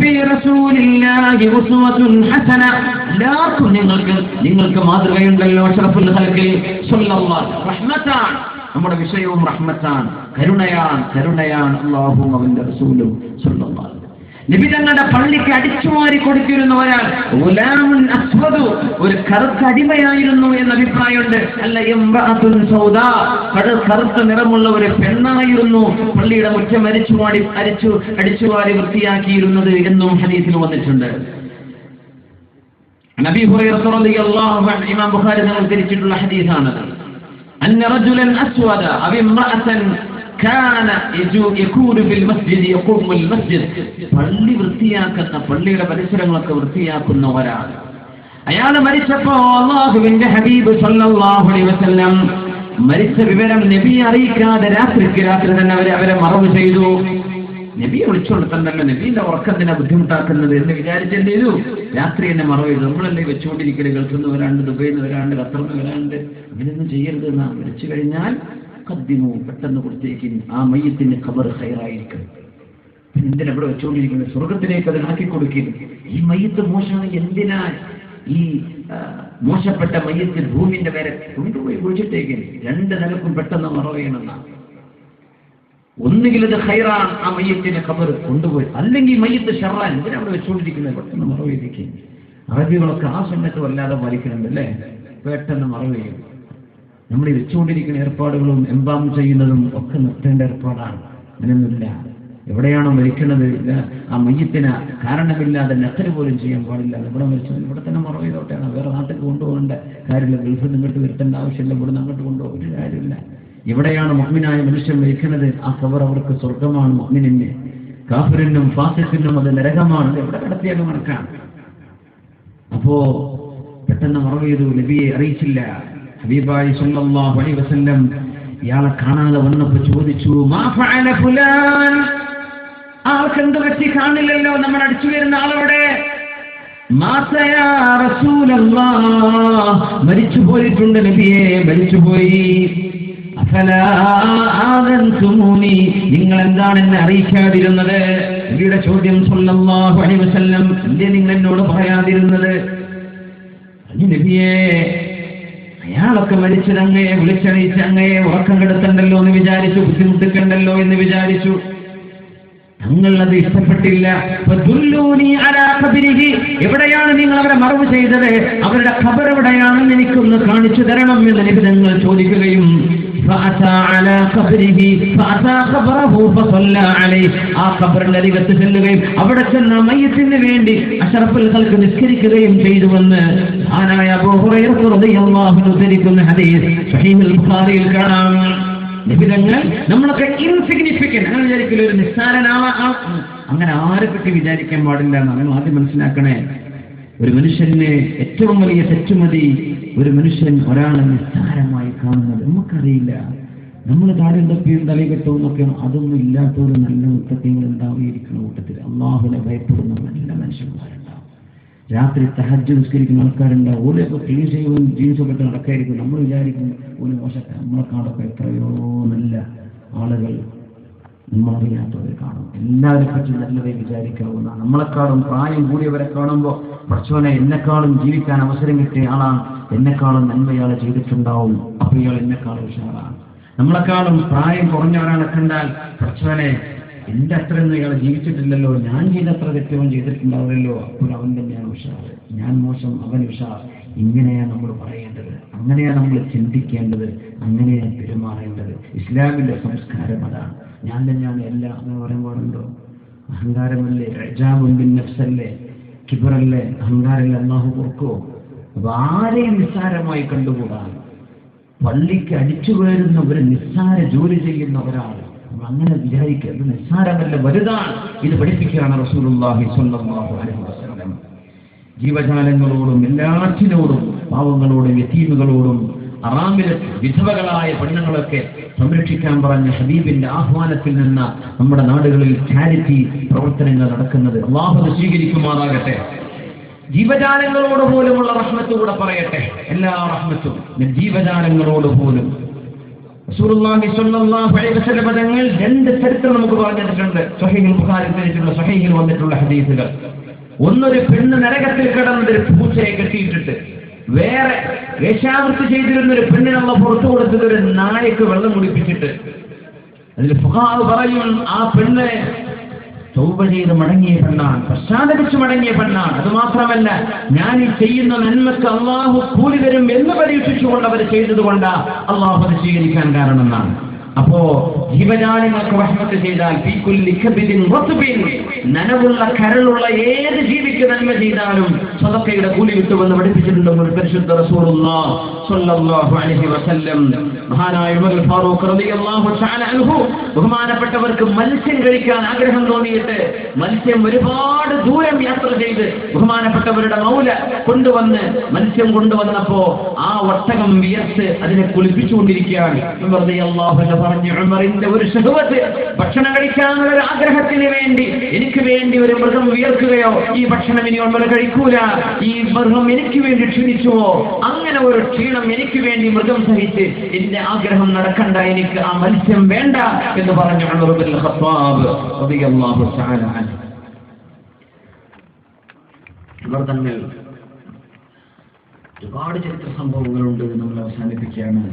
ഫീ റസൂലില്ലാഹി ഉസ്വത്തുൻ ഹസന. എല്ലാവർക്കും നിങ്ങൾക്ക് മാതൃകയുണ്ടല്ലോ അഷ്റഫുൽ ഖൽഖിൽ സല്ലല്ലാഹു റഹ്മത്താൻ. നമ്മുടെ വിഷയവും റഹ്മത്താണ്, കരുണയാണ് അല്ലാഹുവും അവന്റെ റസൂലും സല്ലല്ലാഹു. നബി തങ്ങളുടെ പള്ളിക്ക് അടിച്ചുമാറി കൊടുത്തിരുന്ന ഒരാൾ ഗുലാമുൻ അസ്വദു, ഒരു കറുത്ത അടിമയായിരുന്നു എന്ന അഭിപ്രായമുണ്ട്. അല്ല ഇംറഅത്തുൻ സൗദാ, കറുത്ത നിറമുള്ള ഒരു പെണ്ണായിരുന്നു പള്ളിയുടെ മുറ്റം അടിച്ചുവാരി വൃത്തിയാക്കിയിരുന്നത് എന്നും ഹദീസിൽ വന്നിട്ടുണ്ട്. നബി ഹുറൈറ റളിയല്ലാഹു അൻഹു ഇമാം ബുഖാരി തങ്ങൾ ഉദ്ധരിച്ചിട്ടുള്ള ഹദീസാണ്. അന്ന റജുലൻ അസ്വദ അവ ഇംറഅതൻ കാന യകൂനു ഫിൽ മസ്ജിദ് യഖൂമുൽ മസ്ജിദ്, പള്ളി വൃത്തിയാക്കുന്ന, പള്ളിയുടെ പരിസരങ്ങളൊക്കെ വൃത്തിയാക്കുന്ന ഒരാൾ, അയാൾ മരിച്ചപ്പോൾ അല്ലാഹുവിന്റെ ഹബീബ് സല്ലല്ലാഹു അലൈഹി വസല്ലം മരിച്ച വിവരം നബിയെ അറിയിക്കാതെ രാത്രി തന്നെ അവരെ മറവ് ചെയ്തു. നബിയെ വിളിച്ചുകൊടുത്തല്ലോ, നബിയുടെ ഉറക്കത്തിനെ ബുദ്ധിമുട്ടാക്കുന്നത് എന്ന് വിചാരിച്ചെന്ത് ചെയ്തു? രാത്രി എന്നെ മറവ് ചെയ്തു. നമ്മളല്ലേ വെച്ചുകൊണ്ടിരിക്കല്, ഗൾഫിൽ നിന്ന് വരാണ്ട്, ദുബൈയിൽ നിന്ന് വരാണ്ട്, ഖത്തറിൽ നിന്ന് വരാണ്ട്, ഇങ്ങനെയൊന്നും ചെയ്യരുത്. നാം മരിച്ചു കഴിഞ്ഞാൽ ഖദ്ദിമു, പെട്ടെന്ന് കൊടുത്തേക്ക്, ആ മയ്യത്തിന്റെ ഖബർ ഖൈറായിരിക്കും. എന്തിനാ ഇവിടെ വെച്ചുകൊണ്ടിരിക്കുന്നത്? സ്വർഗത്തിലേക്ക് അത് ആക്കിക്കൊടുക്കും. ഈ മയ്യത്ത് മോശമാണ്, എന്തിനാ ഈ മോശപ്പെട്ട മയ്യത്ത് ഭൂമിന്റെ പേരെ കൊണ്ടുപോയി കുഴിച്ചിട്ടേക്ക്? രണ്ട് നിലക്കും പെട്ടെന്ന് മറവ് ചെയ്യണമെന്നാണ്. ഒന്നുകിൽ ഇത് ഖൈറാൻ, ആ മയ്യത്തിന്റെ ഖബർ കൊണ്ടുപോയി, അല്ലെങ്കിൽ മയ്യത്ത് ഷർറാൻ, എന്തിനാ അവിടെ വെച്ചുകൊണ്ടിരിക്കുന്നത്? പെട്ടെന്ന് മറവ് ചെയ്തേക്കും. അറബികളൊക്കെ ആ സമയത്ത് വല്ലാതെ പാലിക്കുന്നുണ്ട് അല്ലേ? പെട്ടെന്ന് മറവ് ചെയ്യും. നമ്മൾ ഈ വെച്ചുകൊണ്ടിരിക്കുന്ന ഏർപ്പാടുകളും എംബാം ചെയ്യുന്നതും ഒക്കെ നിർത്തേണ്ട ഏർപ്പാടാണ്. അങ്ങനെയൊന്നുമില്ല. എവിടെയാണോ മരിക്കുന്നത് ആ മയ്യത്തിന് കാരണമില്ലാതെ നെത്തല് പോലും ചെയ്യാൻ പാടില്ല. ഇവിടെ മരിച്ചത് ഇവിടെ തന്നെ മറവ് ചെയ്തോട്ടെയാണ്. വേറെ നാട്ടിൽ കൊണ്ടുപോകേണ്ട കാര്യമില്ല. ഗൾഫിൽ നിങ്ങോട്ട് വരുത്തേണ്ട ആവശ്യമില്ല. ഇവിടെ അങ്ങോട്ട് കൊണ്ടുപോകും, ഒരു കാര്യമില്ല. എവിടെയാണ് മുഅ്മിനായ മനുഷ്യൻ മരിക്കുന്നത് ആ ഖബർ അവർക്ക് സ്വർഗമാണ്. മുഅ്മിനിന്, കാഫിറിനും ഫാസിഖിനും അത് നരകമാണ്. എവിടെ കിടത്തിയാലും കണക്കാണ്. അപ്പോ പെട്ടെന്ന് മറവ് ചെയ്തു, നബിയെ അറിയിച്ചില്ല. ഹബീബായി സല്ലല്ലാഹു അലൈഹി വസല്ലം ഇയാളെ കാണാതെ വന്നപ്പോൾ ചോദിച്ചു, മാ ഫഅല ഫുലാൻ, ആൾക്ക് എന്ത് പറ്റി? കാണില്ലല്ലോ, നമ്മൾ അടിച്ചു വരുന്ന ആളവിടെ. മാത യാ റസൂലല്ലാഹ്, മരിച്ചു പോയിട്ടുണ്ട് നബിയെ, മരിച്ചുപോയി. അഫലാ ആദൻതുമൂനി, നിങ്ങൾ എന്താണ് എന്നെ അറിയിക്കാതിരുന്നത്? നബിയുടെ ചോദ്യം സല്ലല്ലാഹു അലൈഹി വസല്ലം, എന്തേ നിങ്ങൾ എന്നോട് പറയാതിരുന്നത്? നബിയെ, അയാളൊക്കെ മരിച്ചത് അങ്ങയെ വിളിച്ചറിയിച്ച് അങ്ങയെ ഉറക്കം കെടുത്തണ്ടല്ലോ എന്ന് വിചാരിച്ചു, ബുദ്ധിമുട്ടിക്കണ്ടല്ലോ എന്ന് വിചാരിച്ചു. തങ്ങൾ അത് ഇഷ്ടപ്പെട്ടില്ല. എവിടെയാണ് നിങ്ങൾ അവരെ മറവ് ചെയ്തത്? അവരുടെ ഖബർ എവിടെയാണെന്ന് എനിക്കൊന്ന് കാണിച്ചു തരണം എന്ന് നബി തങ്ങൾ ചോദിക്കുകയും ആ ഖബറിന്റെ അരികത്ത് ചെല്ലുകയും അവിടെ ചെന്ന മയ്യത്തിന് വേണ്ടി അഷ്റഫുൽ ഖൽഖ് നിസ്കരിക്കുകയും ചെയ്തുവെന്ന് മഹാനായ അബൂ ഹുറൈറ റളിയല്ലാഹു അൻഹു ഉദ്ധരിക്കുന്ന ഹദീസ് സ്വഹീഹുൽ ബുഖാരിയിൽ കാണാം. നിബിധങ്ങൾ നമ്മളൊക്കെ ഇൻസിഗ്നിഫിക്കന്റ്, അങ്ങനെ വിചാരിക്കില്ല, ഒരു നിസ്സാരനാവാ, അങ്ങനെ ആരെ പറ്റി വിചാരിക്കാൻ പാടില്ല എന്നാണ് ആദ്യം മനസ്സിലാക്കണേ. ഒരു മനുഷ്യന് ഏറ്റവും വലിയ തെറ്റുമതി ഒരു മനുഷ്യൻ ഒരാളെ നിസ്സാരമായി കാണുന്നത്. നമുക്കറിയില്ല, നമ്മൾ താടിയും തപ്പിയും തലകെട്ടവും ഒക്കെ അതൊന്നും ഇല്ലാത്തൊരു നല്ല മുത്തത്തിങ്ങൾ ഉണ്ടാവുകയിരിക്കുന്ന കൂട്ടത്തിൽ അള്ളാഹുവിനെ ഭയപ്പെടുന്ന നല്ല മനുഷ്യന്മാരുണ്ടാവും. രാത്രി തഹജ്ജുദ് നിസ്കരിക്കുന്ന ആൾക്കാരുണ്ടാവും. ഓലൊക്കെ ക്ലീൻ ചെയ്യുകയും ജീൻസൊക്കെ ഇട്ട് നടക്കായിരിക്കും. നമ്മൾ വിചാരിക്കും ഓല് മോശത്തെ, നമ്മളെക്കാളൊക്കെ എത്രയോ നല്ല ആളുകൾ നമ്മളറിയാത്തവരെ കാണും. എല്ലാവരെ പറ്റി നല്ലതേ വിചാരിക്കാവുന്ന, നമ്മളെക്കാളും പ്രായം കൂടിയവരെ കാണുമ്പോൾ പടച്ചോനെ എന്നെക്കാളും ജീവിക്കാൻ അവസരം കിട്ടിയ ആളാണ്, എന്നെക്കാളും നന്മയാളെ ചെയ്തിട്ടുണ്ടാവും, അപ്പോൾ ഇയാൾ എന്നെക്കാളും ഉഷാറാണ്. നമ്മളെക്കാളും പ്രായം കുറഞ്ഞവരാണ് കണ്ടാൽ പടച്ചോനെ എന്റെ അത്രയൊന്നും ഇയാളെ ജീവിച്ചിട്ടില്ലല്ലോ, ഞാൻ ചെയ്തത്ര തെറ്റവൻ ചെയ്തിട്ടുണ്ടാവില്ലല്ലോ, അപ്പോൾ അവൻ തന്നെയാണ് ഉഷാർ, ഞാൻ മോശം അവൻ ഉഷാർ. ഇങ്ങനെയാണ് നമ്മൾ പറയേണ്ടത്, അങ്ങനെയാണ് നമ്മൾ ചിന്തിക്കേണ്ടത്, അങ്ങനെയാണ് പെരുമാറേണ്ടത്. ഇസ്ലാമിന്റെ സംസ്കാരം അതാണ്. ഞാൻ തന്നെയാണ് എല്ലാം അങ്ങനെ പറയാൻ പാടുണ്ടോ? അഹങ്കാരമല്ലേ, ഇഅ്ജാബുൻ ബിന്നഫ്സല്ലേ, കിബറല്ലേ, അഹങ്കാരല്ലേ അല്ലാഹു പൊറുക്കോ? അപ്പൊ ആരെയും നിസ്സാരമായി കണ്ടുകൂടാ. പള്ളിക്ക് അടിച്ചു വീഴുന്ന ഒരു നിസ്സാര ജോലി ചെയ്യുന്ന ഒരാൾ അങ്ങനെ വിചാരിക്കുക, ഇത് നിസ്സാരമല്ല, വലുതാണ്. ഇത് പഠിപ്പിക്കുകയാണ് റസൂലുള്ളാഹി സ്വല്ലല്ലാഹു അലൈഹി വസല്ലം. ജീവജാലങ്ങളോടും എല്ലാറ്റിനോടും, പാവങ്ങളോടും യതീമുകളോടും അറാമിലത്ത് വിധവകളായ പെണ്ണുങ്ങളൊക്കെ സംരക്ഷിക്കാൻ പറഞ്ഞ ഹബീബിന്റെ ആഹ്വാനത്തിൽ നിന്ന് നമ്മുടെ നാടുകളിൽ ചാരിറ്റി പ്രവർത്തനങ്ങൾ നടക്കുന്നത്. അല്ലാഹു സ്വീകരിക്കുമാറാകട്ടെ. ജീവജാലങ്ങളോട് പോലുമുള്ള റഹ്മത്ത് കൂടെ പറയട്ടെ. എല്ലാ റഹ്മത്തും ജീവജാലങ്ങളോട് പോലും റസൂലുള്ളാഹി സ്വല്ലല്ലാഹു അലൈഹി വസല്ലം തങ്ങൾ രണ്ട് ചരിത്രം നമുക്ക് പറഞ്ഞു തന്നിട്ടുണ്ട്. സ്വഹീഹുൽ ബുഖാരിയിൽ സ്വഹീഹിൽ വന്നിട്ടുള്ള ഹദീസുകൾ. ഒന്നൊരു പെണ്ണ് നരകത്തിൽ കിടന്നൊരു പൂച്ചയെ കെട്ടിയിട്ടിട്ട് വേറെ വേശ്യാവൃത്തി ചെയ്തിരുന്ന ഒരു പെണ്ണിനുള്ള പുറത്തു കൊടുത്തത് ഒരു നായക്ക് വെള്ളം കുടിപ്പിച്ചിട്ട്, അതിൽ ഫുഖഹാ പറയും ആ പെണ്ണ് തൗബ ചെയ്ത് മടങ്ങിയ പെണ്ണാണ്, പശ്ചാത്തപിച്ച് മടങ്ങിയ പെണ്ണാണ്. അത് മാത്രമല്ല, ഞാൻ ഈ ചെയ്യുന്ന നന്മക്ക് അള്ളാഹു കൂലി തരും എന്ന് പരീക്ഷിച്ചുകൊണ്ട് അവർ ചെയ്തതുകൊണ്ട് അള്ളാഹു അത് സ്വീകരിക്കാൻ കാരണമെന്നാണ്. അപ്പോ ജീവജാലങ്ങൾക്ക് റഹ്മത്ത് ചെയ്താൽ നനവുള്ള കരളുള്ള ഏത് ജീവിക്ക് നന്മ ചെയ്താലും സദഖയുടെ കൂലി കിട്ടുമെന്ന് പഠിപ്പിച്ചിട്ടുണ്ടെന്ന് പരിശുദ്ധ റസൂലുള്ളാഹി സ്വല്ലല്ലാഹു അലൈഹി വസല്ലം. മഹാനായ ഉമർ ഫാറൂഖ് റളിയല്ലാഹു തആല അൻഹു ബഹുമാനപ്പെട്ടവർക്ക് മത്സ്യം കഴിക്കാൻ ആഗ്രഹം തോന്നിയിട്ട് മത്സ്യം ഒരുപാട് ദൂരം യാത്ര ചെയ്ത് ബഹുമാനപ്പെട്ടവരുടെ മൗല കൊണ്ടുവന്ന് മത്സ്യം കൊണ്ടുവന്നപ്പോ ആ ഒട്ടകം വിയർത്ത് അതിനെ കുളിപ്പിച്ചുകൊണ്ടിരിക്കുകയാണ്. ഉമർ റളിയല്ലാഹു അൻഹു പറഞ്ഞു, ഉമറിന്റെ ഒരു ശഹവത്ത്, ഭക്ഷണം കഴിക്കാനുള്ള ഒരു ആഗ്രഹത്തിന് വേണ്ടി എനിക്ക് വേണ്ടി ഒരു മൃഗം വിയർക്കുകയോ ഈ ഭക്ഷണം ഇനി ഉമർ കഴിക്കൂല, ഈ മൃഗം എനിക്ക് വേണ്ടി ക്ഷീണിച്ചുവോ, അങ്ങനെ ഒരു ക്ഷീണം എനിക്ക് വേണ്ടി മൃഗം സഹിച്ച് എന്റെ ആഗ്രഹം നടക്കണ്ട, എനിക്ക് ആ മത്സ്യം വേണ്ട എന്ന് പറഞ്ഞു ഉമർ ഇബ്നുൽ ഖത്താബ് റളിയല്ലാഹു തആല അൻഹു. ഇവർ തമ്മിൽ ഒരുപാട് ചരിത്ര സംഭവങ്ങളുണ്ട്. നമ്മൾ അവസാനിപ്പിക്കുകയാണ്.